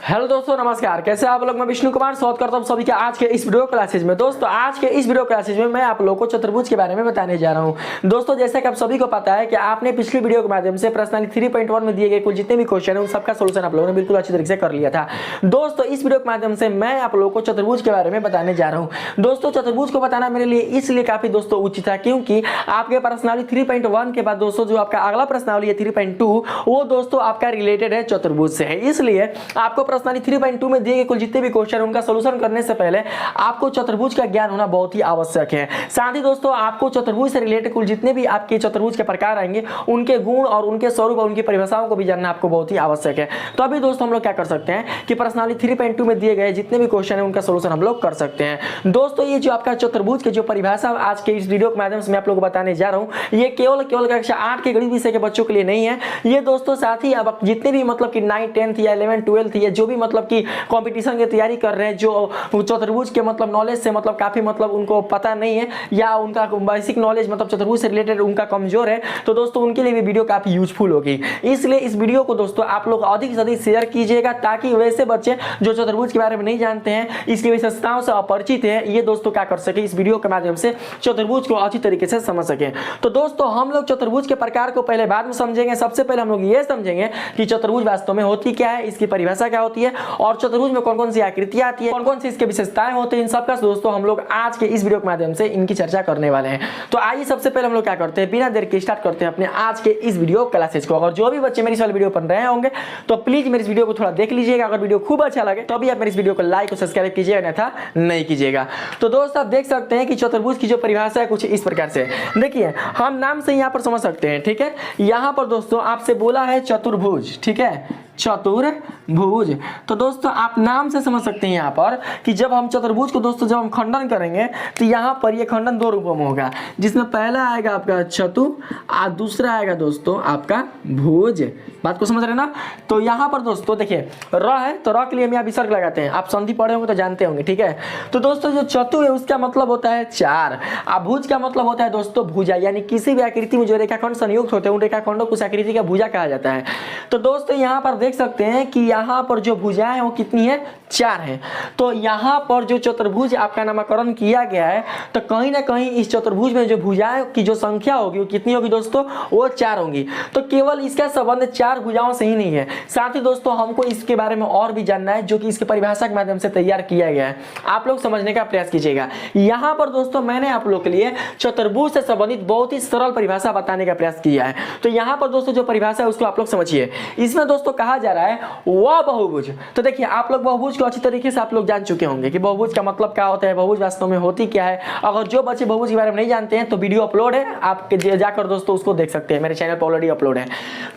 Hello दोस्तों, नमस्कार। कैसे आप लोग? मैं विष्णु कुमार स्वागत करता हूं सभी का आज के इस वीडियो क्लासेज में। दोस्तों, आज के इस वीडियो क्लासेज में मैं आप लोगों को चतुर्भुज के बारे में बताने जा रहा हूं। दोस्तों, जैसा कि आप सभी को पता है कि आपने पिछली वीडियो के माध्यम से प्रश्नावली 3.1 में दिए गए कुल जितने भी क्वेश्चन है उन सबका सोल्यूशन आप लोगों ने बिल्कुल अच्छी तरीके से कर लिया था। दोस्तों, इस वीडियो के माध्यम से मैं आप लोगों को चतुर्भुज के बारे में बताने जा रहा हूँ। दोस्तों, चतुर्भुज को बताना मेरे लिए इसलिए काफी दोस्तों उचित था क्योंकि आपके प्रश्नावली 3.1 के बाद दोस्तों जो आपका अगला प्रश्नावली है 3.2 वो दोस्तों आपका रिलेटेड है चतुर्भुज से है। इसलिए आपको प्रश्नावली 3.2 में दिए गए कुल जितने भी क्वेश्चन उनका सॉल्यूशन करने से पहले आपको चतुर्भुज का ज्ञान होना बहुत ही आवश्यक है। साथ ही दोस्तों आपको चतुर्भुज से रिलेटेड कुल जितने भी आपके चतुर्भुज के प्रकार आएंगे उनके गुण और उनके स्वरूप और उनकी परिभाषाओं को भी जानना आपको बहुत ही आवश्यक है। तो अभी दोस्तों हम लोग क्या कर सकते हैं कि प्रश्नावली 3.2 में दिए गए जितने भी क्वेश्चन है उनका सॉल्यूशन हम लोग कर सकते हैं। दोस्तों, ये जो आपका चतुर्भुज के जो परिभाषा आज के इस वीडियो के माध्यम से मैं आप लोगों को बताने जा रहा हूं, ये केवल कक्षा 8 के गणित विषय के बच्चों के लिए नहीं है। ये दोस्तों साथ ही अब जितने भी मतलब कि 9th 10th या 11th 12th या जो भी मतलब कि कंपटीशन की तैयारी कर रहे हैं, जो चतुर्भुज के मतलब नॉलेज से मतलब काफी मतलब उनको पता नहीं है या उनका बेसिक नॉलेज मतलब चतुर्भुज से रिलेटेड उनका कमजोर है, तो दोस्तों उनके लिए भी वीडियो काफी यूजफुल होगी। इसलिए इस वीडियो को दोस्तों आप लोग अधिक से अधिक शेयर कीजिएगा ताकि वैसे बच्चे जो चतुर्भुज के बारे में नहीं जानते हैं, इसकी विशेषताओं से अपरिचित है, ये दोस्तों क्या कर सके इस वीडियो के माध्यम से चतुर्भुज को अच्छी तरीके से समझ सके। तो दोस्तों हम लोग चतुर्भुज के प्रकार को पहले बाद में समझेंगे। सबसे पहले हम लोग ये समझेंगे कि चतुर्भुज वास्तव में होती क्या है, इसकी परिभाषा क्या होती है और चतुर्भुज में कौन कौन सी आकृतियां आती है, कौन कौन सी इसके विशेषताएं होती हैं, इन सबका दोस्तों हम लोग आज के इस वीडियो के माध्यम से इनकी चर्चा करने वाले हैं। तो आइए सबसे पहले हम लोग क्या करते हैं, बिना देर के स्टार्ट करते हैं अपने आज के इस वीडियो क्लासेज को। अगर जो भी बच्चे मेरी इस वाले वीडियो पर रहे होंगे तो प्लीज मेरी इस वीडियो को थोड़ा देख लीजिएगा। अगर वीडियो खूब अच्छा लगे तो भी आप मेरी इस वीडियो को लाइक और सब्सक्राइब कीजिएगा, अन्यथा नहीं कीजिएगा। तो दोस्तों आप देख सकते हैं कि चतुर्भुज की जो परिभाषा है कुछ इस प्रकार से, देखिए हम नाम से यहाँ पर समझ सकते हैं। ठीक है, यहाँ पर दोस्तों आपसे बोला है चतुर्भुज, ठीक है, चतुर्भुज। तो दोस्तों आप नाम से समझ सकते हैं यहाँ पर कि जब हम चतुर्भुज को दोस्तों जब हम खंडन करेंगे तो यहाँ पर ये खंडन दो रूपों में होगा, जिसमें पहला आएगा आपका चतु और दूसरा आएगा दोस्तों आपका भुज। बात को समझ रहे ना? तो यहाँ पर दोस्तों देखिए र है तो र के लिए हम यहाँ विसर्ग लगाते हैं, आप संधि पढ़े होंगे तो जानते होंगे। ठीक है, तो दोस्तों जो चतु है उसका मतलब होता है चार और भुज का मतलब होता है दोस्तों भुजा, यानी किसी भी आकृति में जो रेखाखंड संयुक्त होते हैं उन रेखाखंडों को उस आकृति का भुजा कहा जाता है। तो दोस्तों यहाँ पर देख सकते हैं कि यहाँ पर जो भुजाएं हैं वो कितनी है, चार है। तो यहाँ पर जो चतुर्भुज आपका नामकरण किया गया है तो कहीं ना कहीं इस चतुर्भुज में जो भुजाएं की जो संख्या होगी वो कितनी होगी दोस्तों, वो चार होंगी। तो केवल इसका संबंध चार भुजाओं से ही नहीं है, साथ ही दोस्तों हमको इसके बारे में और भी जानना है जो कि इसके परिभाषा के माध्यम से तैयार किया गया है। आप लोग समझने का प्रयास कीजिएगा। यहाँ पर दोस्तों मैंने आप लोग के लिए चतुर्भुज से संबंधित बहुत ही सरल परिभाषा बताने का प्रयास किया है। तो यहाँ पर दोस्तों जो परिभाषा है उसको आप लोग समझिए। इसमें दोस्तों कहा जा रहा है वह बहुभुज। तो देखिए आप लोग बहुभुज को अच्छी तरीके से आप लोग जान चुके होंगे कि बहुभुज का मतलब क्या होता है, बहुभुज वास्तव में होती क्या है। अगर जो बच्चे बहुभुज के बारे में नहीं जानते हैं तो वीडियो अपलोड है, आप जाकर दोस्तों उसको देख सकते हैं, मेरे चैनल पर ऑलरेडी अपलोड है।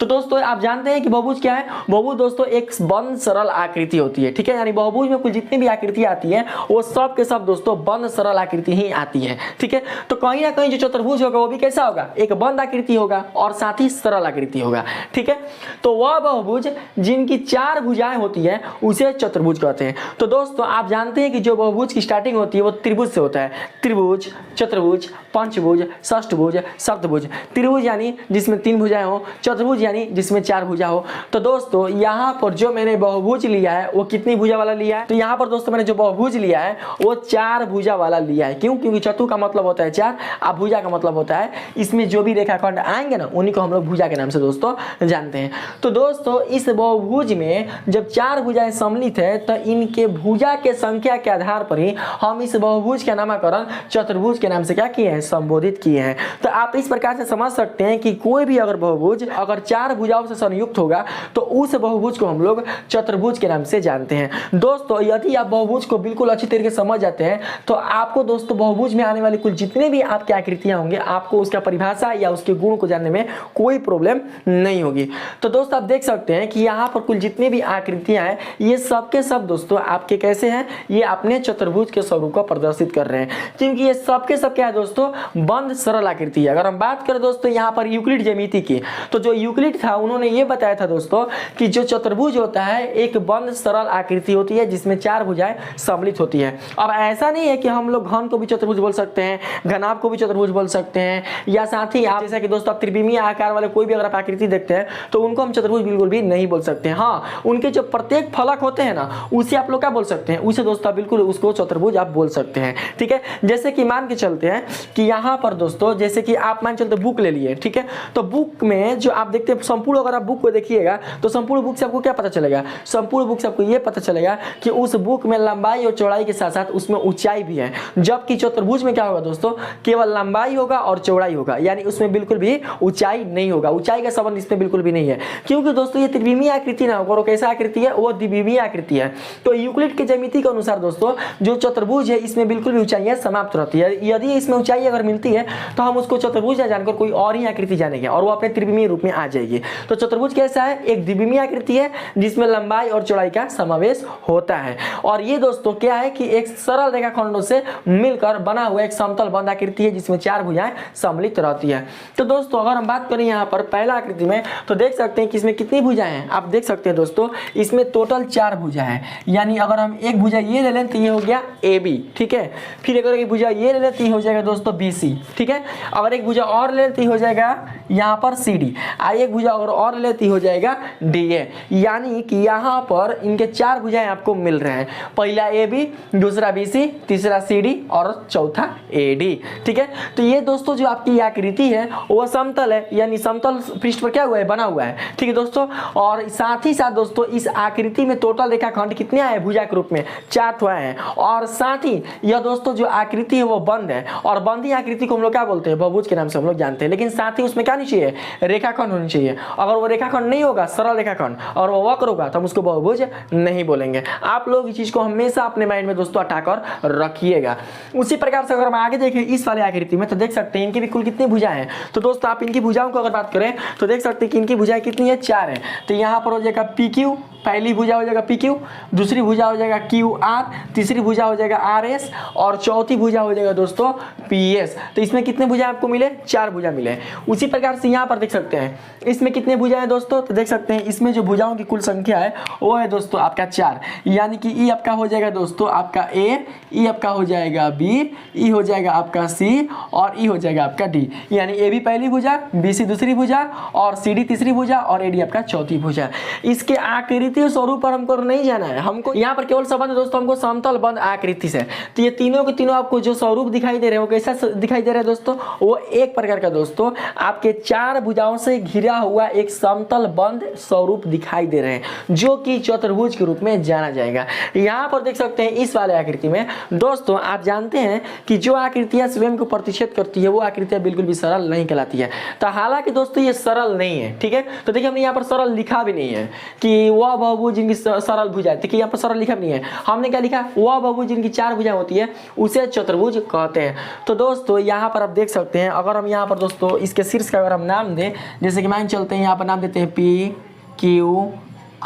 तो दोस्तों आप जानते हैं कि बहुभुज क्या है। बहुभुज दोस्तों एक बंद सरल आकृति होती है। ठीक है, यानी बहुभुज में कुल जितनी भी आकृति आती है वो सब के सब दोस्तों बंद सरल आकृति ही आती है। ठीक है, तो कहीं ना कहीं जो चतुर्भुज होगा वो भी कैसा होगा, एक बंद आकृति होगा और साथ ही सरल आकृति होगा। ठीक है, तो वह बहुभुज जिनकी चार भुजाएं होती है उसे चतुर्भुज कहते हैं। तो दोस्तों आप जानते हैं कि जो बहुभुज की स्टार्टिंग होती है वो त्रिभुज से होता है। त्रिभुज, चतुर्भुज, पंचभुज, षष्ठभुज, सप्तभुज। त्रिभुज यानी जिसमें तीन भुजाएं हो, चतुर्भुज यानी जिसमें चार भुजा हो। तो दोस्तों यहाँ पर जो मैंने बहुभुज लिया है वो कितनी भुजा वाला लिया है, तो यहाँ पर दोस्तों मैंने जो बहुभुज लिया है वो चार भुजा वाला लिया है। क्यों? क्योंकि चतु का मतलब होता है चार और भुजा का मतलब होता है इसमें जो भी रेखाखंड आएंगे ना उन्हीं को हम लोग भुजा के नाम से दोस्तों जानते हैं। तो दोस्तों इस बहुभुज में जब चार भुजाएं सम्मिलित है तो इनके भुजा के संख्या के आधार पर ही हम इस बहुभुज का नामकरण चतुर्भुज के नाम से क्या किए हैं, संबोधित किए हैं। तो आप इस प्रकार से समझ सकते हैं कि कोई भी अगर बहुभुज अगर चार भुजाओं से संयुक्त होगा तो उस बहुभुज को हम लोग चतुर्भुज के नाम से जानते हैं। दोस्तों यदि आप बहुभुज को बिल्कुल अच्छी तरीके से समझ जाते हैं तो आपको दोस्तों बहुभुज में आने वाली कुल जितने भी आपकी आकृतियां होंगे आपको उसका परिभाषा या उसके गुण को जानने में कोई प्रॉब्लम नहीं होगी। तो दोस्तों आप देख सकते हैं कि यहाँ पर कुल जितने भी आकृतियां हैं ये सब के सब दोस्तों आपके कैसे हैं, ये अपने चतुर्भुज के स्वरूप को प्रदर्शित कर रहे हैं, क्योंकि ये सब के सब क्या है दोस्तों, बंद सरल आकृति है। अगर हम बात करें दोस्तों यहाँ पर यूक्लिड ज्यामिति की, तो जो यूक्लिड था उन्होंने ये बताया था दोस्तों कि जो चतुर्भुज होता है एक बंद सरल आकृति होती है जिसमें चार भुजाएं सम्मिलित होती है। अब ऐसा नहीं है कि हम लोग घन को भी चतुर्भुज बोल सकते हैं, घनाभ को भी चतुर्भुज बोल सकते हैं, या साथ ही आप जैसा कि दोस्तों आप त्रिविमीय आकार वाले कोई भी अगर आप आकृति देखते हैं तो उनको हम चतुर्भुज बिल्कुल भी नहीं बोल बोल सकते हैं। हाँ, उनके जो प्रत्येक फलक होते हैं ना, उसे आप लोग क्या बोल सकते हैं, उसे दोस्तों बिल्कुल उसको चतुर्भुज आप बोल सकते हैं। ठीक है, जैसे कि मान के चलते हैं कि यहाँ पर दोस्तों, जैसे कि आप मान चलते बुक ले लिए, ठीक है, तो बुक में जो आप देखते हैं संपूर्ण, अगर आप बुक को देखिएगा तो संपूर्ण बुक से आपको क्या पता चलेगा, संपूर्ण बुक से आपको ये पता चलेगा कि उस बुक में लंबाई और चौड़ाई के साथ साथ उसमें ऊंचाई भी है। जबकि चतुर्भुज में क्या होगा दोस्तों, केवल लंबाई होगा और चौड़ाई होगा, यानी उसमें बिल्कुल भी ऊंचाई नहीं होगा, ऊंचाई का संबंध इसमें बिल्कुल भी नहीं है। क्योंकि दोस्तों ये त्रिविमीय आकृति ना होगा, कैसा आकृति है, वो द्विविमीय आकृति है। तो यूक्लिड के ज्यामिति के अनुसार दोस्तों जो चतुर्भुज है इसमें बिल्कुल भी ऊंचाइयां समाप्त रहती है। यदि इसमें ऊंचाई अगर मिलती है तो हम उसको चतुर्भुज न जानकर कोई और ही आकृति जानेंगे और वो अपने त्रिविमीय रूप में आ जाएगी। तो चतुर्भुज कैसा है, एक द्विविमीय आकृति है जिसमें लंबाई और चौड़ाई का समावेश होता है। और ये दोस्तों क्या है कि एक सरल रेखाखंडों से मिलकर बना हुआ एक समतल बंद आकृति है जिसमें चार भुजाएं सम्मिलित रहती है। तो दोस्तों अगर हम बात करें यहाँ पर पहला आकृति में, तो देख सकते हैं कि इसमें कितनी भुजाएं हैं। आप देख सकते हैं दोस्तों इसमें टोटल चार भुजा है, यानी अगर हम एक भुजा ये ले लें तो ये हो गया AB, ठीक है। फिर अगर एक भुजा ये ले लें तो ये हो जाएगा दोस्तों BC, ठीक है। अगर एक भुजा और ले लेते हो जाएगा यहाँ पर CD, एक भुजा अगर और लेती हो जाएगा DA, यानी कि यहाँ पर इनके चार भुजाएं आपको मिल रहे हैं, पहला AB, दूसरा BC, तीसरा CD और चौथा AD, ठीक है। तो ये दोस्तों जो आपकी आकृति है वो समतल है, यानी समतल पृष्ठ पर क्या हुआ है, बना हुआ है, ठीक है दोस्तों। और साथ ही साथ दोस्तों इस आकृति में टोटल रेखाखंड कितने आए भुजा के रूप में, 4 ठो आए हैं। और साथ ही यह दोस्तों जो आकृति है वो बंद है, और बंदी आकृति को हम लोग क्या बोलते हैं, बहुभुज के नाम से हम लोग जानते हैं। लेकिन साथ ही उसमें क्या नहीं चाहिए, रेखाखंड होनी चाहिए। अगर वो रेखाखंड नहीं होगा, सरल रेखाखंड, और वो वक्र होगा तो हम उसको बहुभुज नहीं बोलेंगे। आप लोग इस चीज को हमेशा अपने माइंड में दोस्तों हटाकर रखिएगा। उसी प्रकार से अगर हम आगे देखें इस वाले आकृति में, तो देख सकते हैं इनकी भी कुल कितनी भुजाएं हैं। तो दोस्तों आप इनकी भुजाओं को अगर बात करें तो देख सकते हैं कि इनकी भुजाएं कितनी है, 4 है। तो यहाँ पर हो जाएगा PQ, पहली भुजा हो जाएगा PQ, दूसरी भुजा हो जाएगा QR, तीसरी भुजा हो जाएगा RS और चौथी भुजा हो जाएगा दोस्तों PS। तो इसमें कितने भुजा आपको मिले, 4 भुजा मिले। उसी प्रकार से यहाँ पर देख सकते हैं इसमें कितने भुजा है दोस्तों, तो देख सकते हैं इसमें जो भुजाओं की कुल संख्या है वो है दोस्तों आपका 4, यानी कि E आपका हो जाएगा दोस्तों आपका A, E आपका हो जाएगा B, E हो जाएगा आपका C और E हो जाएगा आपका D, यानी AB पहली भुजा, BC दूसरी भुजा और CD तीसरी भुजा और AD आपका चौथी भुजा। इसके आकृति स्वरूप पर हमको नहीं जाना है, हमको यहाँ पर केवल संबंध दोस्तों हमको समतल बंद आकृति से। तो ये तीनों के तीनों आपको जो स्वरूप दिखाई दे रहे हैं वो कैसा दिखाई दे रहा है दोस्तों, वो एक प्रकार का दोस्तों आपके 4 भुजाओं से घिरा हुआ एक समतल बंद स्वरूप दिखाई दे रहे हैं, जो कि चतुर्भुज के रूप में जाना जाएगा। यहाँ पर देख सकते हैं इस वाले आकृति में दोस्तों आप जानते हैं कि जो आकृतियां स्वयं को प्रतिच्छेद करती है वो आकृतियां बिल्कुल भी सरल नहीं कहलाती है। तो हालांकि दोस्तों ये सरल नहीं है, ठीक है। तो देखिए हमने यहाँ पर सरल लिखा भी नहीं है कि वह बहुभुज जिनकी सरल भुजा है, देखिए यहाँ पर सरल लिखा भी नहीं है। हमने क्या लिखा, वह बहुभुज जिनकी 4 भुजा होती है उसे चतुर्भुज कहते हैं। तो दोस्तों यहाँ पर आप देख सकते हैं, अगर हम यहाँ पर दोस्तों इसके शीर्ष का अगर हम नाम दें, जैसे कि मान चलते हैं यहाँ पर नाम देते हैं P, Q,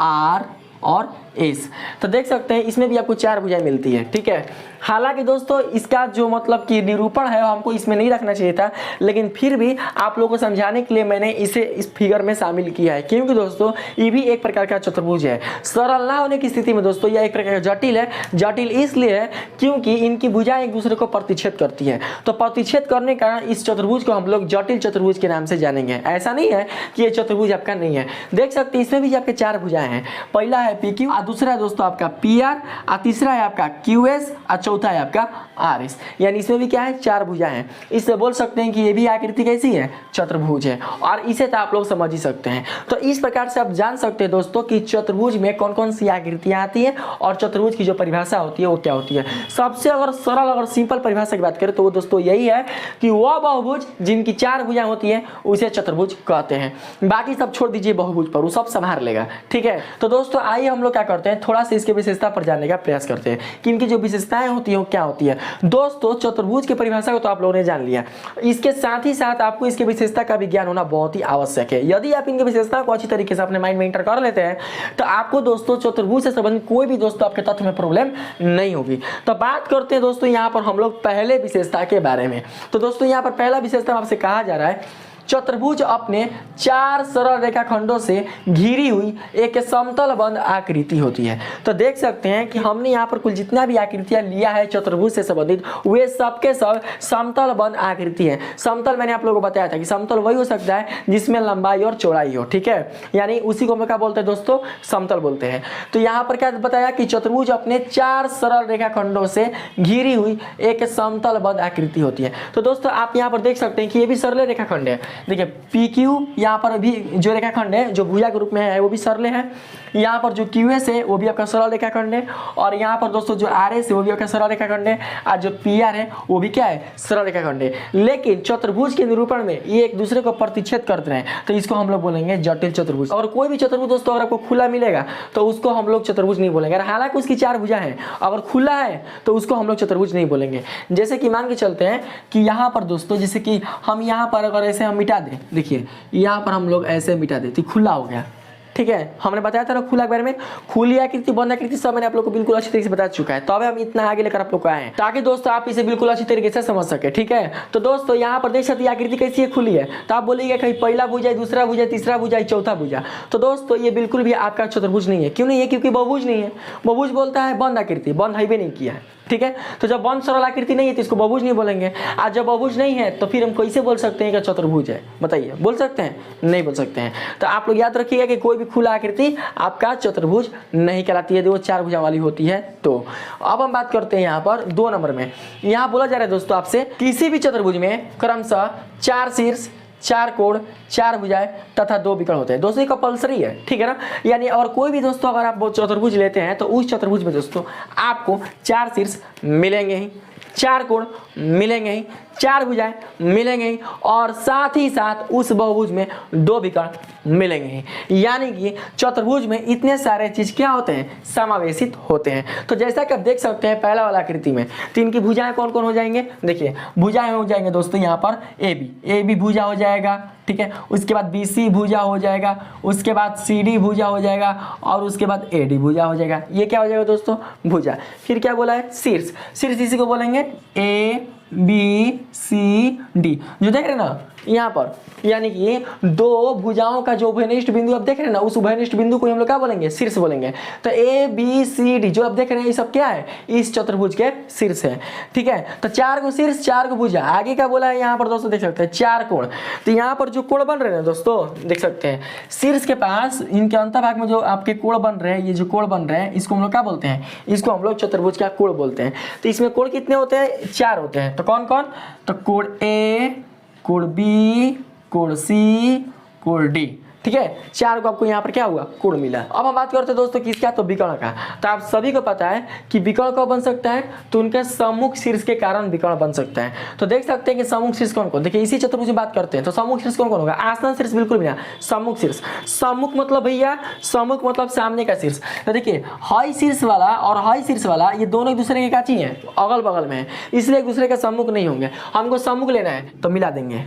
R और S, तो देख सकते हैं इसमें भी आपको 4 भुजाएं मिलती है, ठीक है। हालांकि दोस्तों इसका जो मतलब कि निरूपण है हमको इसमें नहीं रखना चाहिए था, लेकिन फिर भी आप लोगों को समझाने के लिए मैंने इसे इस फिगर में शामिल किया है, क्योंकि दोस्तों ये भी एक प्रकार का चतुर्भुज है। सरल ना होने की स्थिति में दोस्तों यह एक प्रकार का जटिल है। जटिल इसलिए है क्योंकि इनकी भुजाएं एक दूसरे को प्रतिच्छेद करती है, तो प्रतिच्छेद करने का इस चतुर्भुज को हम लोग जटिल चतुर्भुज के नाम से जानेंगे। ऐसा नहीं है कि ये चतुर्भुज आपका नहीं है। देख सकते हैं इसमें भी आपके 4 भुजाएं हैं, पहला है PQ, दूसरा है दोस्तों आपका PR, तीसरा है आपका QS और चौथा है आपका RS, यानी इसमें भी क्या है, 4 भुजाएं हैं। इससे बोल सकते हैं कि ये भी आकृति कैसी है, चतुर्भुज है, और इसे तो आप लोग समझ ही सकते हैं। तो इस प्रकार से आप जान सकते हैं दोस्तों कि चतुर्भुज में कौन कौन सी आकृतियां आती है और चतुर्भुज की जो परिभाषा होती है वो क्या होती है। सबसे अगर सरल अगर सिंपल परिभाषा की बात करें तो वो दोस्तों यही है कि वह बहुभुज जिनकी 4 भुजाएं होती है उसे चतुर्भुज कहते हैं। बाकी सब छोड़ दीजिए बहुभुज पर, वो सब संभाल लेगा, ठीक है। तो दोस्तों आइए हम लोग क्या करते हैं, थोड़ा सा इसके विशेषता पर जानने का प्रयास करते हैं कि इनकी जो विशेषताएं होती है क्या होती है। दोस्तों चतुर्भुज की परिभाषा को तो आप लोगों ने जान लिया, इसके साथ ही साथ आपको इसके विशेषता का भी ज्ञान होना बहुत ही आवश्यक है। यदि आप इनकी विशेषता को अच्छी तरीके से अपने माइंड में इंटर कर लेते हैं तो आपको दोस्तों चतुर्भुज से संबंधित कोई भी दोस्तों आपके तथ्य में प्रॉब्लम नहीं होगी। तो बात करते हैं दोस्तों यहाँ पर हम लोग पहले विशेषता के बारे में। तो दोस्तों यहाँ पर पहला विशेषता आपसे कहा जा रहा है चतुर्भुज अपने 4 सरल रेखाखंडों से घिरी हुई एक समतल बंद आकृति होती है। तो देख सकते हैं कि हमने यहाँ पर कुल जितना भी आकृतियां लिया है चतुर्भुज से संबंधित वे सबके सब समतल बंद आकृति है। समतल मैंने आप लोगों को बताया था कि समतल वही हो सकता है जिसमें लंबाई और चौड़ाई हो, ठीक है, यानी उसी को हम क्या बोलते हैं दोस्तों, समतल बोलते हैं। तो यहाँ पर क्या बताया कि चतुर्भुज अपने 4 सरल रेखाखंडों से घिरी हुई एक समतल बंद आकृति होती है। तो दोस्तों आप यहाँ पर देख सकते हैं कि ये भी सरल रेखाखंड है। देखिए पी क्यू यहाँ पर भी जो रेखाखंड है जो भुजा के रूप में है वो भी सरल है। यहाँ पर जो क्यू एस है वो भी आपका सरल रेखाखंड है, और यहाँ पर दोस्तों जो आर एस है वो भी आपका सरल रेखाखंड है, और जो पी आर है वो भी क्या है, सरल रेखाखंड है। लेकिन चतुर्भुज के निरूपण में ये एक दूसरे को प्रतिच्छेद करते हैं, तो इसको हम लोग बोलेंगे जटिल चतुर्भुज। और कोई भी चतुर्भुज दोस्तों अगर आपको खुला मिलेगा तो उसको हम लोग चतुर्भुज नहीं बोलेंगे। हालांकि उसकी 4 भुजा है, अगर खुला है तो उसको हम लोग चतुर्भुज नहीं बोलेंगे। जैसे कि मान के चलते हैं कि यहाँ पर दोस्तों जैसे कि हम यहाँ पर अगर ऐसे हम मिटा दें, देखिए यहाँ पर हम लोग ऐसे मिटा दें तो खुला हो गया, ठीक है। हमने बताया था ना खुला के बारे में, खुली आकृति बंद आकृति सब मैंने आप लोग को बिल्कुल अच्छी तरीके से बता चुका है। तब हम इतना आगे लेकर आप लोग को आए हैं ताकि दोस्तों आप इसे बिल्कुल अच्छी तरीके से समझ सके, ठीक है। तो दोस्तों यहाँ पर देख सकते हैं आकृति कैसी है, खुली है। तो आप बोलिएगा कहीं पहला भुजा, दूसरा भुजा, तीसरा भुजा, चौथा भुजा। तो दोस्तों ये बिल्कुल भी आपका चतुर्भुज नहीं है। क्यों नहीं है? क्योंकि बहुभुज नहीं है। बहुभुज बोलता है बंद आकृति, बंद हाईवे नहीं किया है, ठीक है। तो जब बंद सरल आकृति नहीं है तो इसको बहुभुज नहीं बोलेंगे। आज जब बहुभुज नहीं है तो फिर हम कैसे बोल सकते हैं कि चतुर्भुज है? बताइए, बोल सकते हैं? नहीं बोल सकते हैं। तो आप लोग याद रखिएगा कि कोई भी खुला आकृति आपका चतुर्भुज नहीं कहलाती है, वो 4 भुजा वाली होती है। तो अब हम बात करते हैं यहाँ पर 2 नंबर में। यहाँ बोला जा रहा है दोस्तों आपसे किसी भी चतुर्भुज में क्रमशः 4 शीर्ष, 4 कोण, 4 भुजाएं तथा 2 विकर्ण होते हैं। दोस्तों ये कंपल्सरी है, ठीक है ना। यानी और कोई भी दोस्तों अगर आप चतुर्भुज लेते हैं तो उस चतुर्भुज में दोस्तों आपको 4 शीर्ष मिलेंगे ही, 4 कोण मिलेंगे ही, 4 भुजाएं मिलेंगे ही, और साथ ही साथ उस बहुभुज में 2 विकर्ण मिलेंगे ही। यानी कि चतुर्भुज में इतने सारे चीज क्या होते हैं, समावेशित होते हैं। तो जैसा कि आप देख सकते हैं पहला वाला आकृति में तो इनकी भुजाएं कौन कौन हो जाएंगे, देखिए भुजाएं हो जाएंगे दोस्तों यहाँ पर ए बी भुजा हो जाएगा, ठीक है। उसके बाद बी सी भुजा हो जाएगा, उसके बाद सी डी भुजा हो जाएगा, और उसके बाद ए डी भुजा हो जाएगा। ये क्या हो जाएगा दोस्तों, भुजा। फिर क्या बोला है, शीर्ष। शीर्ष इसी को बोलेंगे ए बी सी डी, जो देख रहे हैं ना यहाँ पर, यानी कि 2 भुजाओं का जो उभयनिष्ठ बिंदु आप देख रहे हैं ना, उस उभयनिष्ठ बिंदु को हम लोग क्या बोलेंगे, शीर्ष बोलेंगे। तो ए बी सी डी जो आप देख रहे हैं ये सब क्या है, इस चतुर्भुज के शीर्ष है, ठीक है। तो 4 को शीर्ष, 4 को भुजा। आगे क्या बोला है यहाँ पर दोस्तों, देख सकते हैं 4 कोण। तो यहाँ पर जो कोण बन रहे हैं दोस्तों देख सकते हैं शीर्ष के पास इनके अंतभाग में जो आपके कोण बन रहे हैं, ये जो कोण बन रहे हैं इसको हम लोग क्या बोलते हैं, इसको हम लोग चतुर्भुज का कोण बोलते हैं। तो इसमें कोण कितने होते हैं, 4 होते हैं। तो कौन कौन, तो कोण ए, कोण बी, कोण सी, कोण डी, ठीक है। 4 को आपको यहाँ पर क्या हुआ, कोण मिला। अब हम बात करते हैं दोस्तों किसका, तो विकर्ण का। तो आप सभी को पता है कि विकर्ण कब बन सकता है, तो उनके सम्मुख शीर्ष के कारण विकर्ण बन सकता है। तो देख सकते हैं कि सम्मुख शीर्ष कौन कौन, देखिए इसी चतुर्भुज में बात करते हैं तो सम्मुख शीर्ष कौन कौन होगा, आसन शीर्ष बिल्कुल भी ना, सम्मुख शीर्ष। सम्मुख मतलब भैया, सम्मुख मतलब सामने का शीर्ष। तो देखिए हाई शीर्ष वाला और हाई शीर्ष वाला ये दोनों एक दूसरे के काची है, अगल बगल में है, इसलिए एक दूसरे का सम्मुख नहीं होंगे। हमको सम्मुख लेना है तो मिला देंगे,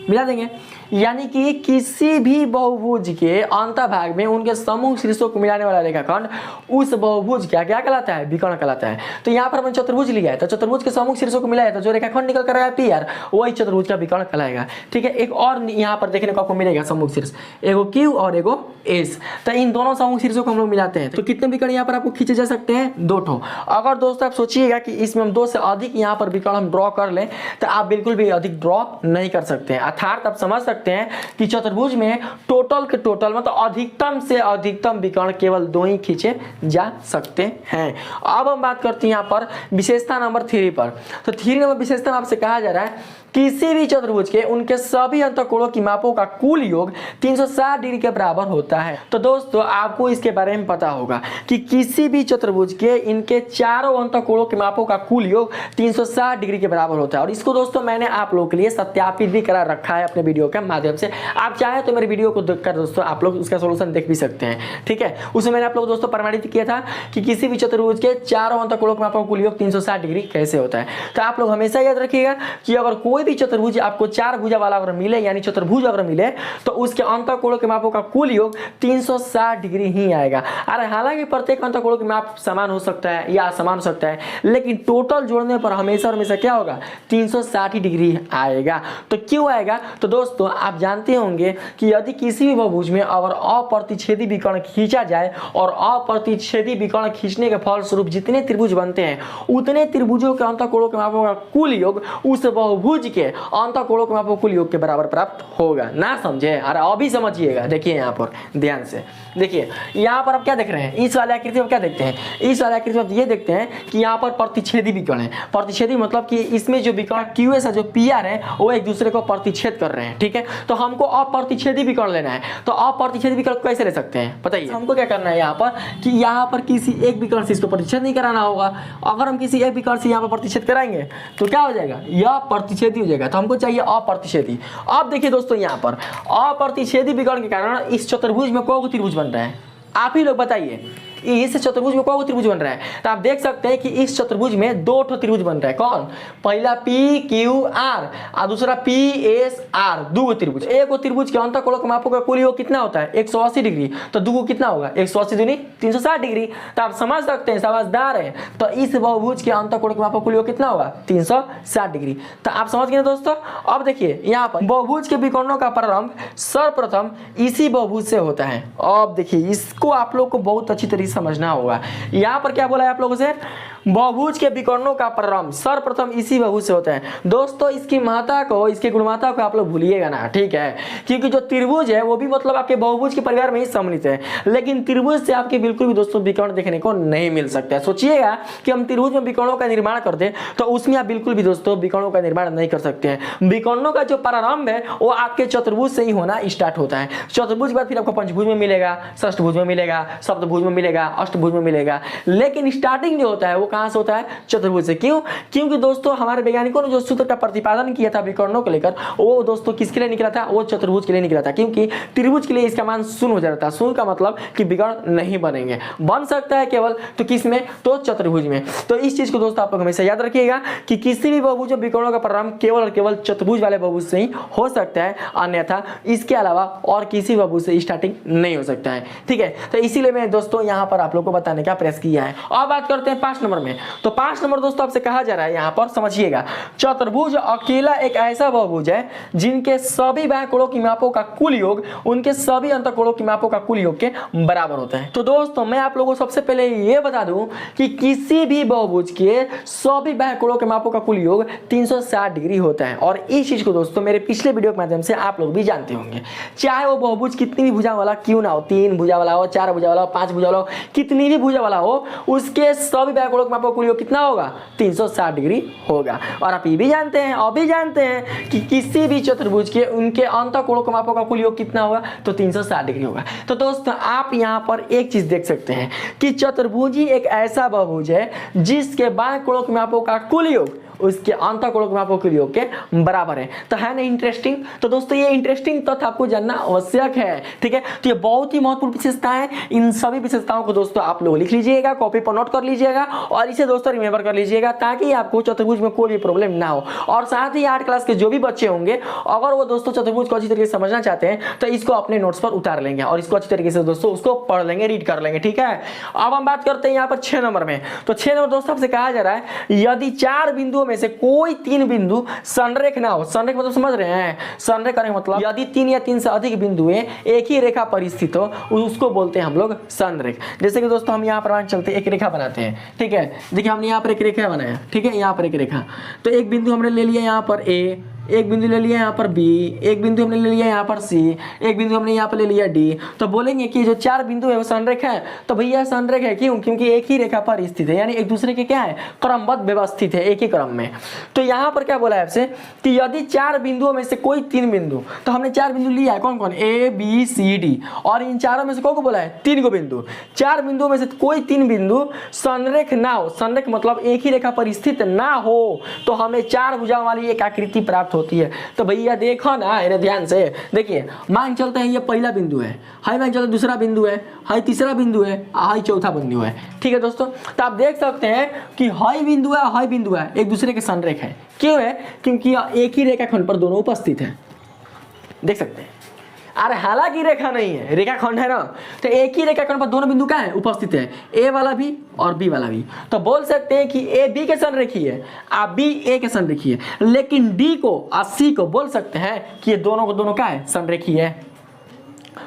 मिला देंगे। यानी कि किसी भी बहुभुज के अंतभाग में उनके समूह शीर्षों को मिलाने वाला रेखाखंड उस बहुभुज क्या क्या कहलाता है, विकर्ण कहलाता है। तो यहाँ पर हमने चतुर्भुज लिया है तो चतुर्भुज के समूह शीर्षों को मिलाया तो जो रेखाखंड निकल कर आया पी आर वही चतुर्भुज का विकर्ण कहलाएगा, ठीक है। एक और यहाँ पर देखने को आपको मिलेगा समूह शीर्ष, एगो क्यू और एगो एस। तो इन दोनों समूह शीर्षों को हम लोग मिलाते हैं तो कितने विकर्ण यहाँ पर आपको खींचे जा सकते हैं, 2 ठो। अगर दोस्तों आप सोचिएगा कि इसमें हम 2 से अधिक यहाँ पर विकर्ण हम ड्रॉ कर लें तो आप बिल्कुल भी अधिक ड्रॉ नहीं कर सकते हैं। अर्थात आप समझ सकते हैं कि चतुर्भुज में टोटल के टोटल मतलब अधिकतम से अधिकतम विकर्ण केवल 2 ही खींचे जा सकते हैं। अब हम बात करते हैं यहाँ पर विशेषता नंबर 3 पर। तो 3 नंबर विशेषता आपसे कहा जा रहा है किसी भी चतुर्भुज के उनके सभी अंतःकोणों की मापों का कुल योग 360 डिग्री के बराबर होता है। तो दोस्तों आपको इसके बारे में पता होगा कि किसी भी चतुर्भुज के इनके चारों अंतःकोणों के मापों का कुल योग 360 डिग्री के बराबर होता है। और इसको दोस्तों मैंने आप लोगों के लिए सत्यापित भी करा रखा है अपने वीडियो के माध्यम से। आप चाहे तो मेरे वीडियो को देखकर दोस्तों आप लोग उसका सोल्यूशन देख भी सकते हैं, ठीक है। उसमें मैंने आप लोग दोस्तों प्रमाणित किया था कि किसी भी चतुर्भुज के चारों अंतःकोणों के मापों का कुल योग 360 डिग्री कैसे होता है। तो आप लोग हमेशा याद रखिएगा कि अगर कोई कोई भी चतुर्भुज आपको 4 भुजा वाला अगर मिले, यानी चतुर्भुज अगर मिले, तो उसके अंतःकोणों के मापों का कुल योग 360 डिग्री ही आएगा। अरे हालांकि प्रत्येक अंतःकोणों के माप समान हो सकता है या असमान हो सकता है, लेकिन टोटल जोड़ने पर हमेशा हमेशा क्या होगा, 360 डिग्री आएगा। तो क्यों आएगा, तो दोस्तों आप जानते होंगे कि यदि किसी भी बहुभुज में अगर अप्रतिच्छेदी विकर्ण खींचा जाए और अप्रतिच्छेदी विकर्ण खींचने के फलस्वरूप जितने त्रिभुज बनते हैं उतने त्रिभुजों के अंतःकोणों के मापों का कुल योग उस बहुभुज के अंतःकोणों के मापों कुल योग के बराबर प्राप्त होगा। ना समझे, अरे अभी समझिएगा। देखिए यहाँ पर ध्यान से देखिए, यहाँ पर आप क्या देख रहे हैं, इस वाले आकृति में क्या देखते हैं, इस वाले आकृति में ये देखते हैं कि यहाँ पर प्रतिच्छेदी विकर्ण है। प्रतिच्छेदी मतलब कि इसमें जो विकर्ण QS है, जो PR है, वो एक दूसरे को प्रतिच्छेद कर रहे हैं। ठीक है, तो हमको अप्रतिच्छेदी विकर्ण लेना है। तो अप्रतिच्छेदी विकर्ण कैसे ले सकते हैं बताइए। हमको क्या करना है यहाँ पर कि यहाँ पर किसी एक विकर्ण से इसको प्रतिच्छेद नहीं कराना होगा। अगर हम किसी एक विकर्ण से यहाँ पर प्रतिच्छेद कराएंगे तो क्या हो जाएगा, यह प्रतिच्छेदी हो जाएगा। तो हमको चाहिए अप्रतिच्छेदी। अब देखिए दोस्तों, यहाँ पर अप्रतिच्छेदी विकर्ण के कारण इस चतुर्भुज में कौन त्रिभुज बन रहा है, आप ही लोग बताइए। इस चतुर्भुज में कौन त्रिभुज बन रहा है, तो आप देख सकते हैं कि इस चतुर्भुज में 2 त्रिभुज बन रहा है। कौन, पहला PQR और दूसरा PSR, 2 त्रिभुज। एक त्रिभुज के अंतःकोणों के मापों का कुल योग कितना होता है, 180 डिग्री। तो 2 कितना होगा, 180 दूनी 360 डिग्री। तो आप समझ सकते हैं, समझदार है। तो इस बहुभुज के अंतःकोणों के मापों का कुल योग कितना होगा, 360 डिग्री। तो आप समझ गए दोस्तों। अब देखिए यहाँ पर बहुभुज के विकर्णों का प्रारंभ सर्वप्रथम इसी बहुभुज से होता है। अब देखिए इसको आप लोग को बहुत अच्छी तरीके समझना होगा। यहाँ पर क्या बोला है आप लोगों से, बहुभुज के विकर्णों का प्रारंभ सर्वप्रथम इसी बहुभुज से होता है। दोस्तों इसकी महत्ता को, इसकी गुणवत्ता को आप लोग भूलिएगा ना, ठीक है, क्योंकि जो त्रिभुज है वो भी मतलब आपके बहुभुज के परिवार में ही सम्मिलित है, लेकिन त्रिभुज से आपके बिल्कुल भी दोस्तों विकर्ण देखने को नहीं मिल सकता है। सोचिएगा कि हम त्रिभुज में विकर्णों का निर्माण कर दें तो उसमें आप बिल्कुल भी दोस्तों विकर्णों का निर्माण नहीं कर सकते हैं। विकर्णों का जो प्रारंभ है वो आपके चतुर्भुज से ही होना स्टार्ट होता है। चतुर्भुज के बाद फिर आपको पंचभुज में मिलेगा, षष्ठभुज में मिलेगा, सप्तभुज में मिलेगा, अष्टभुज में मिलेगा, लेकिन स्टार्टिंग जो होता है वो कहां से होता है, चतुर्भुज से। क्यों, क्योंकि दोस्तों हमारे वैज्ञानिकों ने जो सूत्र का प्रतिपादन किया था विकर्णों को लेकर, वो दोस्तों किसके लिए निकला था, वो चतुर्भुज के लिए निकला था। क्योंकि त्रिभुज के लिए इसका मान 0 हो जाता है। 0 का मतलब कि विकर्ण नहीं बनेंगे, बन सकता है केवल तो किस में, तो चतुर्भुज में। तो इस चीज को दोस्तों आप लोग हमेशा याद रखिएगा कि किसी भी बहुभुज में विकर्णों का प्रारंभ केवल और केवल चतुर्भुज वाले बहुभुज से ही हो सकता है, अन्यथा इसके अलावा और किसी बहुभुज से स्टार्टिंग नहीं हो सकता है। ठीक है, तो इसीलिए मैं दोस्तों यहाँ पर आप लोग को बताने का प्रयास किया है। अब बात करते हैं 5 नंबर में। तो 5 नंबर दोस्तों आपसे कहा जा रहा है, यहाँ पर समझिएगा, चतुर्भुज अकेला एक ऐसा बहुभुज है जिनके सभी बाह्यकोणों की मापों का कुल योग उनके सभी अंतःकोणों की मापों का कुल योग के बराबर होता है। तो दोस्तों मैं आप लोगों को सबसे पहले ये बता दूं कि किसी भी बहुभुज के सभी बाह्यकोणों के मापों का कुल योग 360 डिग्री होता है। और इस चीज को दोस्तों मेरे पिछले वीडियो के माध्यम से आप लोग भी जानते होंगे। चाहे वो बहुभुज कितनी भी भुजा वाला क्यों ना हो, 3 भुजा वाला हो, 4 भुजा वाला हो, 5 भुजा वाला हो, कितनी भी भुजा वाला हो, उसके सभी बाह्यकोणों के मापों का कुल योग कितना होगा, 360 डिग्री होगा। और आप ये भी जानते हैं, अभी जानते हैं कि किसी भी चतुर्भुज के उनके अंतःकोणों के मापों का कुल योग कितना होगा, तो 360 डिग्री होगा। तो दोस्तों आप यहाँ पर एक चीज देख सकते हैं कि चतुर्भुज ही एक ऐसा बहुभुज है जिसके बाह्यकोणों के मापों का कुल योग उसके अंतःकोणों के मापों के योग के बराबर है। तो है ना इंटरेस्टिंग। तो दोस्तों ये इंटरेस्टिंग तथ्य आपको जानना आवश्यक है। ठीक है, तो ये बहुत ही महत्वपूर्ण विशेषता है। इन सभी विशेषताओं को दोस्तों आप लोग लिख लीजिएगा, कॉपी पर नोट कर लीजिएगा और इसे दोस्तों रिमेंबर कर लीजिएगा ताकि आपको चतुर्भुज में कोई भी प्रॉब्लम ना हो। और साथ ही 8 क्लास के जो भी बच्चे होंगे अगर वो दोस्तों चतुर्भुज को अच्छी तरीके से समझना चाहते हैं तो इसको अपने नोट्स पर उतार लेंगे और इसको अच्छी तरीके से दोस्तों उसको पढ़ लेंगे, रीड कर लेंगे। ठीक है, अब हम बात करते हैं यहाँ पर 6 नंबर में। तो 6 नंबर दोस्तों आपसे कहा जा रहा है यदि 4 बिंदुओं में से कोई 3 बिंदु संरेख ना हो। संरेख मतलब समझ रहे हैं, संरेख करने का मतलब यदि 3 या 3 से अधिक बिंदुएं एक ही रेखा पर स्थित हो उसको बोलते हैं हम लोग संरेख। जैसे कि दोस्तों हम यहाँ पर चलते एक रेखा बनाते हैं। ठीक है, देखिए हमने यहाँ पर एक रेखा बनाया। ठीक है, यहाँ पर एक रेखा, तो एक बिंदु हमने ले लिया यहाँ पर ए, एक बिंदु ले लिया यहाँ पर बी, एक बिंदु हमने ले लिया यहाँ पर सी, एक बिंदु हमने यहाँ पर ले लिया डी। तो बोलेंगे कि जो 4 बिंदु है वो संरेख है। तो भैया संरेख है क्यों, क्योंकि एक ही रेखा पर स्थित है, यानी एक दूसरे के क्या है, क्रमबद्ध व्यवस्थित है, एक ही क्रम में। तो यहाँ पर क्या बोला है आपसे कि यदि 4 बिंदुओं में से कोई 3 बिंदु, तो हमने 4 बिंदु लिया है, कौन कौन, ए बी सी डी, और इन चारों में से कौन को बोला है, 3 को बिंदु। 4 बिंदुओं में से कोई 3 बिंदु संरेख ना हो, संरेख मतलब एक ही रेखा पर स्थित ना हो, तो हमें 4 भुजाओं वाली एक आकृति प्राप्त होती है। तो भैया देखो ना इन्हें ध्यान से, देखिए मान चलते हैं ये पहला बिंदु है, हाई मान चलते दूसरा बिंदु है, हाई तीसरा बिंदु है, हाई चौथा बिंदु है। ठीक है दोस्तों, तो आप देख सकते हैं कि हाई बिंदु है, हाई बिंदु है, एक दूसरे के संरेख है। क्यों है? क्योंकि एक ही रेखाखंड पर दोनों उपस्थित हैं, देख सकते हैं। अरे हालांकि रेखा नहीं है, रेखाखंड है ना, तो एक ही रेखाखंड पर दोनों बिंदु क्या है? उपस्थित है, ए वाला भी और बी वाला भी। तो बोल सकते हैं कि ए बी के संरेखी है और बी ए के संरेखी है, लेकिन डी को और सी को बोल सकते हैं कि ये दोनों को दोनों क्या है? संरेखी है।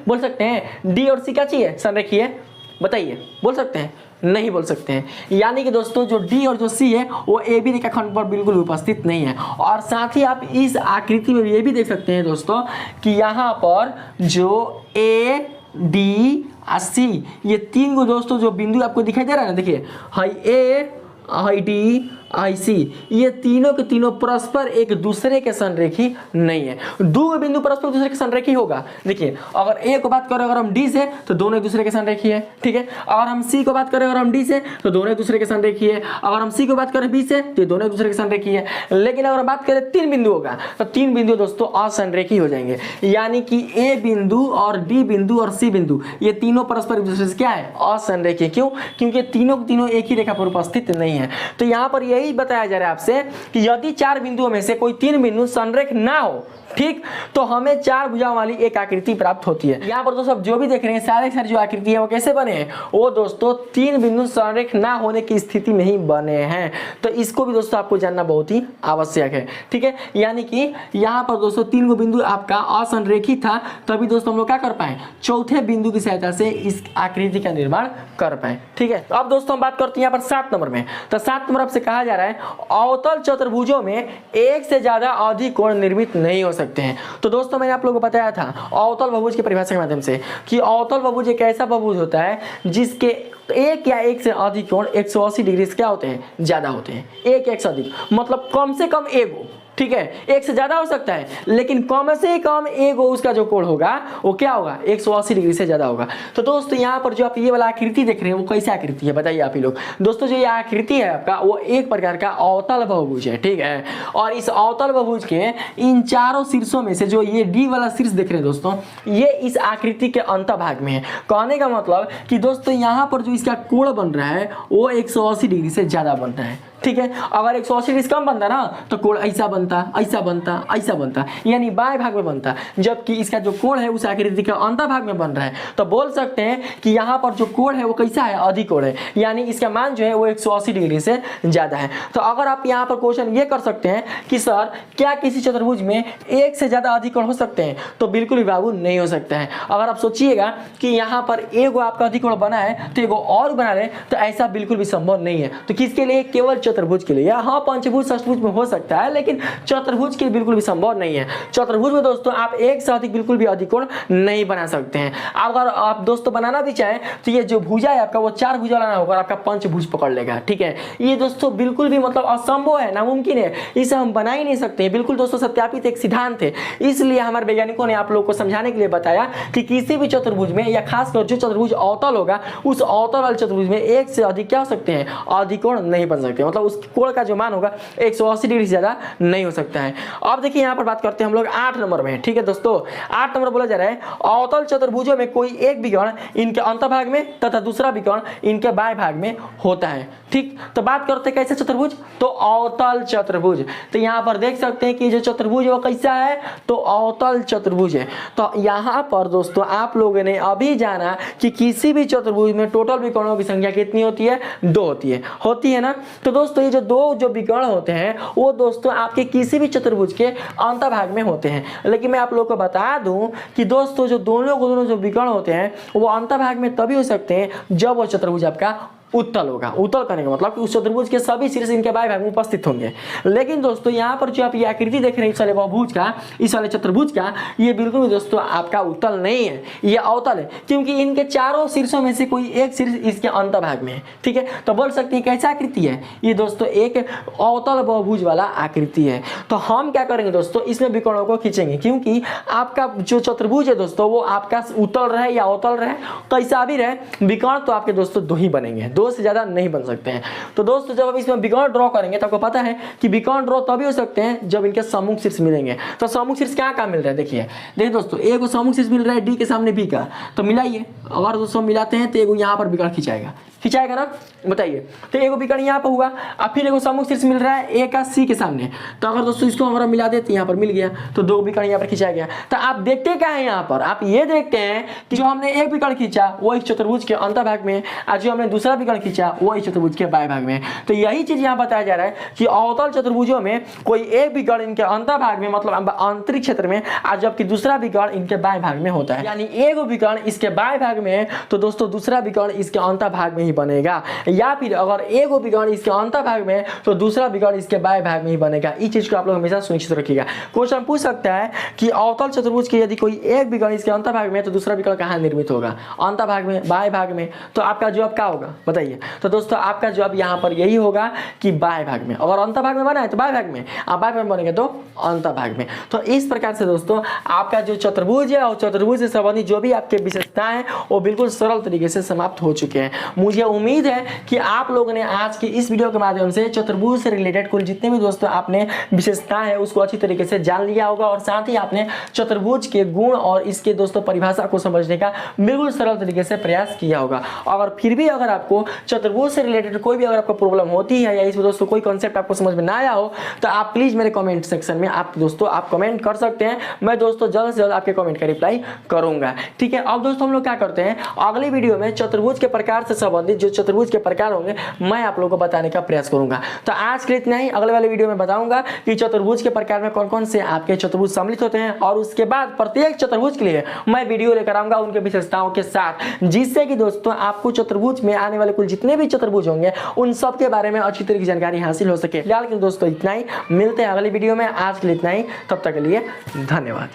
बोल सकते हैं डी और सी क्या चाहिए? संरेखी है। बताइए, बोल सकते हैं? नहीं बोल सकते हैं। यानी कि दोस्तों जो डी और जो सी है वो ए बी रेखाखंड पर बिल्कुल उपस्थित नहीं है। और साथ ही आप इस आकृति में ये भी देख सकते हैं दोस्तों कि यहाँ पर जो ए डी और सी ये तीन को दोस्तों जो बिंदु आपको दिखाई दे रहा है ना, देखिए हाई ए, हाई डी, आई सी, ये तीनों के तीनों परस्पर एक दूसरे के संरेखी नहीं है। दो बिंदु परस्पर एक दूसरे के संरेखी होगा। देखिए अगर ए को बात करें अगर हम डी से तो दोनों एक दूसरे के संरेखी है। ठीक है, अगर हम सी को बात करें अगर हम डी से तो दोनों एक दूसरे के संरेखी है। अगर हम सी को बात करें बी से तो दोनों एक दूसरे के संरेखी है। लेकिन अगर बात करें तीन बिंदु होगा तो तीन बिंदु दोस्तों असंरेखी हो जाएंगे। यानी कि ए बिंदु और डी बिंदु और सी बिंदु ये तीनों परस्पर एक दूसरे से क्या है? असंरेखी। क्यों? क्योंकि तीनों तीनों एक ही रेखा पर उपस्थित नहीं है। तो यहाँ पर यही बताया जा रहा है आपसे कि यदि चार बिंदुओं में से कोई तीन बिंदु संरेख ना हो, ठीक, तो हमें चार भुजाओं वाली एक आकृति प्राप्त होती है। यहाँ पर दोस्तों जो भी देख रहे हैं सारे जो आकृति है वो कैसे बने हैं? वो दोस्तों तीन बिंदु संरेख ना होने की स्थिति में ही बने हैं। तो इसको भी दोस्तों आपको जानना बहुत ही आवश्यक है। ठीक है, यानी कि यहाँ पर दोस्तों तीन गो बिंदु आपका असंरेखी था, तभी दोस्तों हम लोग क्या कर पाए? चौथे बिंदु की सहायता से इस आकृति का निर्माण कर पाए। ठीक है, अब दोस्तों हम बात करते हैं यहाँ पर 7 नंबर में। तो 7 नंबर आपसे कहा जा रहा है अवतल चतुर्भुजों में एक से ज्यादा अधिक कोण निर्मित नहीं हो सकते हैं। तो दोस्तों मैंने आप लोगों को बताया था अवतल बहुभुज की परिभाषा के माध्यम से कि अवतल बहुभुज एक ऐसा बहुभुज होता है जिसके एक या एक से अधिक कोण 180 डिग्री से क्या होते हैं? ज्यादा होते हैं। एक से अधिक मतलब कम से कम एक हो, ठीक है, एक से ज्यादा हो सकता है लेकिन कम से कम एक उसका जो कोण होगा वो क्या होगा? 180 डिग्री से ज्यादा होगा। तो दोस्तों यहाँ पर जो आप ये वाला आकृति देख रहे हैं वो कैसी आकृति है बताइए आप ही लोग। दोस्तों जो ये आकृति है आपका वो एक प्रकार का अवतल बहुभुज है। ठीक है, और इस अवतल बहुभुज के इन चारों शीर्षों में से जो ये डी वाला शीर्ष देख रहे हैं दोस्तों, ये इस आकृति के अंतभाग में है। कहने का मतलब कि दोस्तों यहाँ पर जो इसका कोण बन रहा है वो 180 डिग्री से ज्यादा बन रहा है। ठीक है, अगर 180 डिग्री कम बनता ना तो कोण ऐसा बनता, ऐसा बनता, ऐसा बनता, यानी बाएं भाग में बनता, जबकि इसका जो कोण है उस आकृति के अंतर भाग में बन रहा है। तो बोल सकते हैं कि यहाँ पर जो कोण है वो कैसा है? अधिक कोण है, यानी इसका मान जो है वो 180 डिग्री से ज्यादा है। तो अगर आप यहाँ पर क्वेश्चन ये कर सकते हैं कि सर क्या किसी चतुर्भुज में एक से ज्यादा अधिक कोण हो सकते हैं? तो बिल्कुल भी बाबू नहीं हो सकता है। अगर आप सोचिएगा कि यहाँ पर एगो आपका अधिक कोण बना है तो एगो और बना ले, तो ऐसा बिल्कुल भी संभव नहीं है। तो किसके लिए? केवल चतुर्भुज के लिए, या हाँ पंचभुज षष्ठभुज में हो सकता है लेकिन चतुर्भुज के लिए बिल्कुल भी संभव नहीं है। चतुर्भुज में दोस्तों आप एक से अधिक बिल्कुल भी अधिक कोण नहीं बना सकते हैं। अगर आप दोस्तों बनाना भी चाहें तो ये जो भुजा है आपका वो चार भुजा वाला होगा, आपका पंचभुज पकड़ लेगा। ठीक है, ये दोस्तों बिल्कुल भी मतलब असंभव है, नामुमकिन है, इसे हम बना ही नहीं सकते। बिल्कुल दोस्तों सत्यापित एक सिद्धांत है। इसलिए हमारे वैज्ञानिकों ने आप लोग को समझाने के लिए बताया कि किसी भी चतुर्भुज में या खासकर जो चतुर्भुज अवतल होगा उस अवतल वाले चतुर्भुज में एक से अधिक क्या हो सकते हैं? अधिक कोण नहीं बन सकते। मतलब उस कोण का जो मान होगा 180 डिग्री से ज्यादा नहीं हो सकता है। अब देखिए यहाँ पर बात करते हैं हम लोग 8 नंबर में। ठीक है दोस्तों, 8 नंबर बोला जा रहा है अवतल चतुर्भुजों में कोई एक विकर्ण इनके अंतभाग में तथा दूसरा विकर्ण इनके बाएं भाग में होता है। ठीक, तो बात करते हैं कैसे चतुर्भुज? तो अवतल चतुर्भुज। तो यहाँ पर देख सकते हैं कि जो चतुर्भुज वो कैसा है? तो अवतल चतुर्भुज है। तो यहाँ पर दोस्तों आप लोगों ने अभी जाना कि किसी भी चतुर्भुज में टोटल विकर्णों की संख्या कितनी होती है? 2 होती है ना। तो दोस्तों ये जो दो जो विकर्ण होते हैं वो दोस्तों आपके किसी भी चतुर्भुज के अंतभाग में होते हैं। लेकिन मैं आप लोगों को बता दूं कि दोस्तों जो दोनों जो विकर्ण होते हैं वो अंतभाग में तभी हो सकते हैं जब वो चतुर्भुज आपका उत्तल होगा। उत्तल करने का मतलब कि उस चतुर्भुज के सभी शीर्ष इनके बाएं भाग में उपस्थित होंगे। लेकिन दोस्तों यहाँ पर जो आप ये आकृति देख रहे हैं इस वाले बहुभुज का, इस वाले चतुर्भुज का, ये बिल्कुल भी दोस्तों आपका उत्तल नहीं है, ये अवतल है, क्योंकि इनके चारों शीर्षों में से कोई एक शीर्ष इसके अंतभाग में है। ठीक है, तो बोल सकते हैं कैसा आकृति है? ये दोस्तों एक अवतल बहुभुज वाला आकृति है। तो हम क्या करेंगे दोस्तों, इसमें विकर्णों को खींचेंगे, क्योंकि आपका जो चतुर्भुज है दोस्तों वो आपका उत्तल रहे या अवतल रहे, कैसा भी रहे, विकर्ण तो आपके दोस्तों 2 ही बनेंगे, दो से ज़्यादा नहीं बन सकते हैं। तो दोस्तों जब आप इसमें विकर्ण ड्रॉ करेंगे तो आपको पता है कि विकर्ण ड्रॉ तभी हो सकते हैं जब इनके सम्मुख शीर्ष मिलेंगे। तो सम्मुख शीर्ष क्या क्या मिल रहा है, देखिए दोस्तों, ए को सम्मुख शीर्ष मिल रहा है डी के सामने बी का, तो मिलाइए। अगर दोस्तों मिलाते हैं तो एगो यहाँ पर विकर्ण खिंचाएगा ना, बताइए। तो एगो विकर्ण यहाँ पर हुआ, अब फिर एगो सम्मुख शीर्ष मिल रहा है ए का सी के सामने, तो अगर दोस्तों इसको हमारा मिला देते यहाँ पर मिल गया, तो दो विकर्ण यहाँ पर खिंचाया गया। तो आप देखते क्या है यहाँ पर, आप ये देखते हैं कि जो हमने एक विकर्ण खींचा वो इस चतुर्भुज के अंतर्भाग में, और जो हमने दूसरा विकर्ण खींचा वो इस चतुर्भुज के बाएं भाग में। तो यही चीज यहाँ बताया जा रहा है कि अवतल चतुर्भुजों में कोई एक विकर्ण इनके अंतर्भाग में मतलब आंतरिक क्षेत्र में, और जबकि दूसरा विकर्ण इनके बाएं भाग में होता है। यानी एक विकर्ण इसके बाएं भाग में तो दोस्तों दूसरा विकर्ण इसके अंतर्भाग में ही बनेगा, या फिर अगर एक विकर्ण इसके अंतर्भाग में तो दूसरा विकर्ण इसके बाएं भाग में ही बनेगा। इस चीज को आप लोग हमेशा सुनिश्चित रखिएगा। क्वेश्चन पूछ सकता है कि अवतल चतुर्भुज के यदि कोई एक विकर्ण इसके अंतर्भाग में तो दूसरा विकर्ण कहाँ निर्मित होगा, अंतर्भाग में, बाएं भाग में। तो आपका जवाब क्या होगा बताइए। तो दोस्तों आपका जवाब यहाँ पर यही होगा कि बाएं भाग में। अगर अंतर्भाग में बना है तो बाएं भाग में, बाएं भाग में बनेगा तो अंतर्भाग में। तो इस प्रकार से दोस्तों आपका जो चतुर्भुज है और चतुर्भुज से संबंधित जो भी आपके विशेषताएं हैं वो बिल्कुल सरल तरीके से समाप्त हो चुके हैं। मुझे उम्मीद है कि आप लोगों ने आज की इस वीडियो के माध्यम से चतुर्भुज से रिलेटेड कुल जितने भी दोस्तों आपने विशेषताएं है उसको अच्छी तरीके से जान लिया होगा, और साथ ही आपने चतुर्भुज के गुण और इसके दोस्तों परिभाषा को समझने का बिल्कुल सरल तरीके से प्रयास किया होगा। और फिर भी अगर आपको चतुर्भुज से रिलेटेड कोई भी अगर आपको प्रॉब्लम होती है या इसमें दोस्तों कोई कॉन्सेप्ट आपको समझ में ना आया हो तो आप प्लीज मेरे कमेंट सेक्शन में आप कमेंट कर सकते हैं। मैं दोस्तों जल्द से जल्द आपके कमेंट का रिप्लाई करूंगा, ठीक है। अब दोस्तों हम लोग क्या करते हैं, अगली वीडियो में चतुर्भुज के प्रकार से संबंधित जो चतुर्भुज के प्रकार होंगे मैं आप लोगों को बताने का प्रयास करूंगा। तो आज के लिए इतना ही। अगले वाले वीडियो में बताऊंगा कि चतुर्भुज के प्रकार में कौन कौन से आपके चतुर्भुज सम्मिलित होते हैं, और उसके बाद प्रत्येक चतुर्भुज के लिए मैं वीडियो लेकर आऊंगा उनके विशेषताओं के साथ, जिससे कि दोस्तों आपको चतुर्भुज में आने वाले कुल जितने भी चतुर्भुज होंगे उन सब के बारे में अच्छी तरह की जानकारी हासिल हो सके। फिलहाल के दोस्तों इतना ही, मिलते हैं अगली वीडियो में। आज के लिए इतना ही, तब तक के लिए धन्यवाद।